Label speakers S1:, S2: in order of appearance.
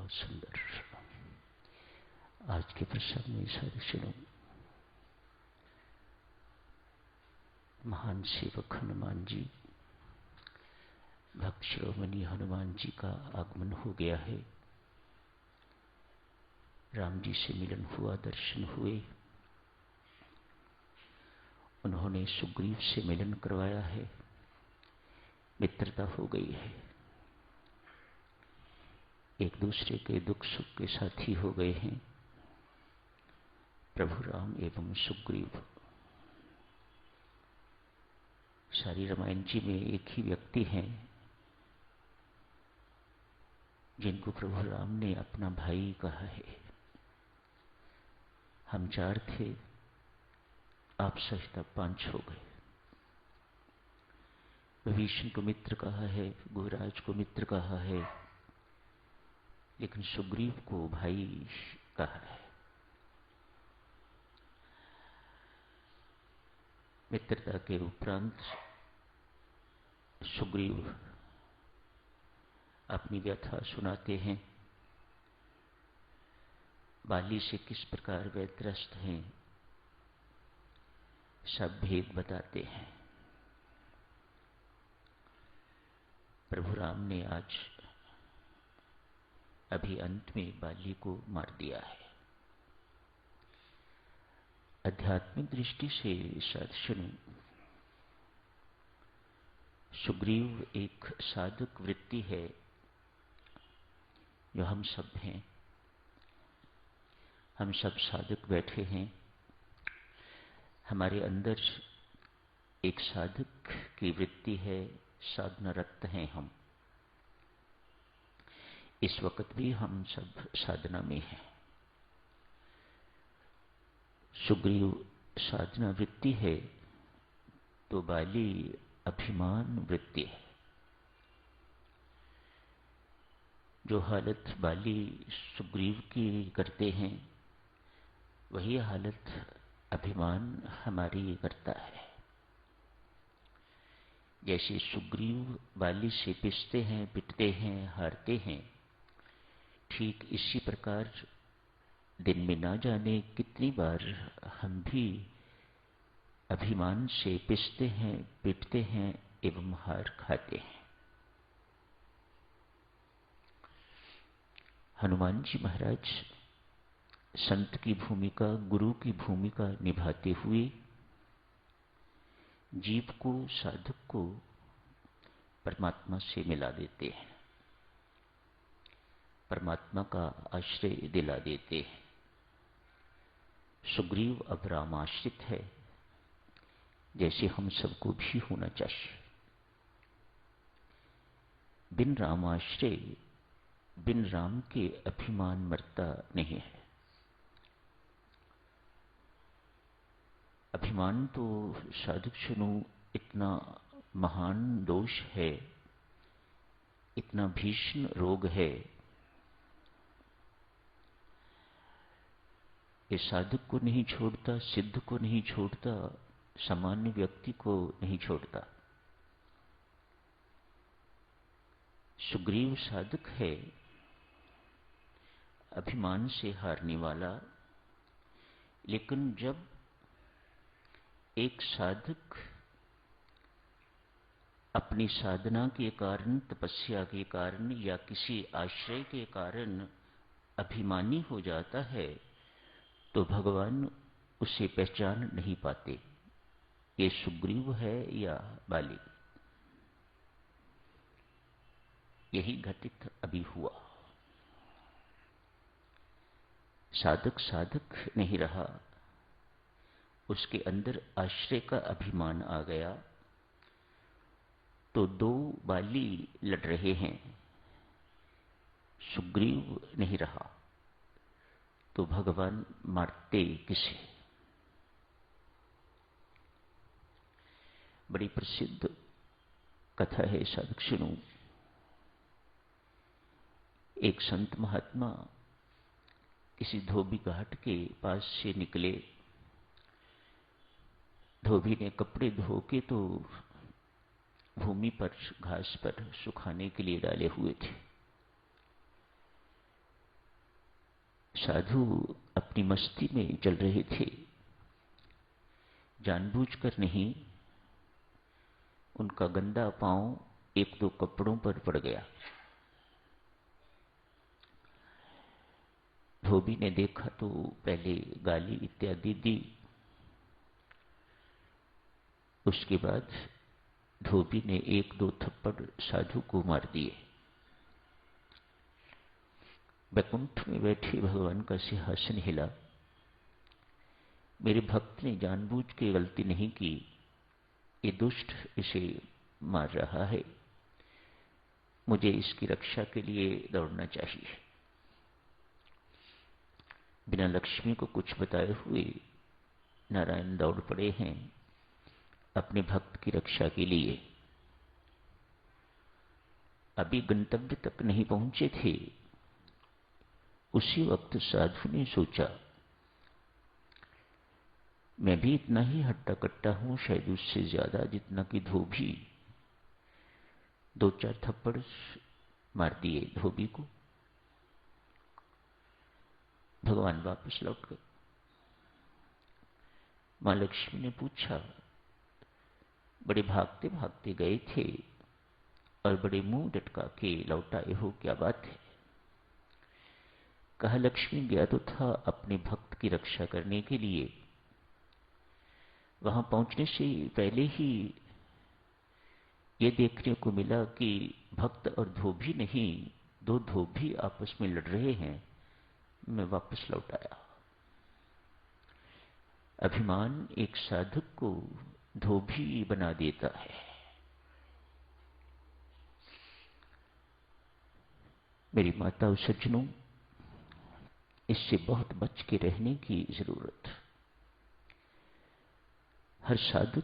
S1: बहुत सुंदर। आज के प्रसंग में सदस्यों, महान सेवक हनुमान जी, भक्त शिरोमणि हनुमान जी का आगमन हो गया है। राम जी से मिलन हुआ, दर्शन हुए। उन्होंने सुग्रीव से मिलन करवाया है, मित्रता हो गई है। एक दूसरे के दुख सुख के साथी हो गए हैं प्रभु राम एवं सुग्रीव। सारी रामायण जी में एक ही व्यक्ति हैं जिनको प्रभु राम ने अपना भाई कहा है। हम 4 थे, आप सहित 5 हो गए। विभीषण को मित्र कहा है, गुहराज को मित्र कहा है, लेकिन सुग्रीव को भाई कहा है। मित्रता के उपरांत सुग्रीव अपनी व्यथा सुनाते हैं। बाली से किस प्रकार वे त्रस्त हैं, सब भेद बताते हैं। प्रभु राम ने आज अभी अंत में बाली को मार दिया है। आध्यात्मिक दृष्टि से सदस्यों, सुग्रीव एक साधक वृत्ति है जो हम सब हैं। हम सब साधक बैठे हैं। हमारे अंदर एक साधक की वृत्ति है, साधनारत हैं हम। इस वक्त भी हम सब साधना में हैं। सुग्रीव साधना वृत्ति है तो बाली अभिमान वृत्ति है। जो हालत बाली सुग्रीव की करते हैं, वही हालत अभिमान हमारी करता है। जैसे सुग्रीव बाली से पिसते हैं, पिटते हैं, हारते हैं, ठीक इसी प्रकार दिन में ना जाने कितनी बार हम भी अभिमान से पिसते हैं, पिटते हैं एवं हार खाते हैं। हनुमान जी महाराज संत की भूमिका, गुरु की भूमिका निभाते हुए जीव को, साधक को परमात्मा से मिला देते हैं, परमात्मा का आश्रय दिला देते हैं। सुग्रीव अब रामाश्रित है, जैसे हम सबको भी होना चाहिए। बिन रामाश्रय, बिन राम के अभिमान मरता नहीं है। अभिमान तो साधक सुनो इतना महान दोष है, इतना भीषण रोग है। ये साधक को नहीं छोड़ता, सिद्ध को नहीं छोड़ता, सामान्य व्यक्ति को नहीं छोड़ता। सुग्रीव साधक है, अभिमान से हारने वाला। लेकिन जब एक साधक अपनी साधना के कारण, तपस्या के कारण या किसी आश्रय के कारण अभिमानी हो जाता है, तो भगवान उसे पहचान नहीं पाते, ये सुग्रीव है या बाली। यही घटित अभी हुआ। साधक साधक नहीं रहा, उसके अंदर आश्रय का अभिमान आ गया। तो 2 बाली लड़ रहे हैं, सुग्रीव नहीं रहा, तो भगवान मारते किसे? बड़ी प्रसिद्ध कथा है साधक सुनो। एक संत महात्मा किसी धोबी घाट के पास से निकले। धोबी ने कपड़े धो के तो भूमि पर, घास पर सुखाने के लिए डाले हुए थे। साधु अपनी मस्ती में चल रहे थे, जानबूझकर नहीं। उनका गंदा पांव एक दो कपड़ों पर पड़ गया। धोबी ने देखा तो पहले गाली इत्यादि दी। उसके बाद धोबी ने एक दो थप्पड़ साधु को मार दिए। वैकुंठ में बैठे भगवान का सिंहासन हिला। मेरे भक्त ने जानबूझ के गलती नहीं की, ये दुष्ट इसे मार रहा है, मुझे इसकी रक्षा के लिए दौड़ना चाहिए। बिना लक्ष्मी को कुछ बताए हुए नारायण दौड़ पड़े हैं अपने भक्त की रक्षा के लिए। अभी गंतव्य तक नहीं पहुंचे थे, उसी वक्त साधु ने सोचा, मैं भी इतना ही हट्टा कट्टा हूं, शायद उससे ज्यादा, जितना कि धोबी। दो चार थप्पड़ मार दिए धोबी को। भगवान वापस लौट गए। मां लक्ष्मी ने पूछा, बड़े भागते भागते गए थे और बड़े मुंह लटका के लौट आए हो, क्या बात है? कहा, लक्ष्मी गया तो था अपने भक्त की रक्षा करने के लिए। वहां पहुंचने से पहले ही ये देखने को मिला कि भक्त और धोबी नहीं, दो धोबी आपस में लड़ रहे हैं। मैं वापस लौट आया। अभिमान एक साधक को धोबी बना देता है। मेरी माताओं सज्जनों, इससे बहुत बच के रहने की जरूरत। हर साधु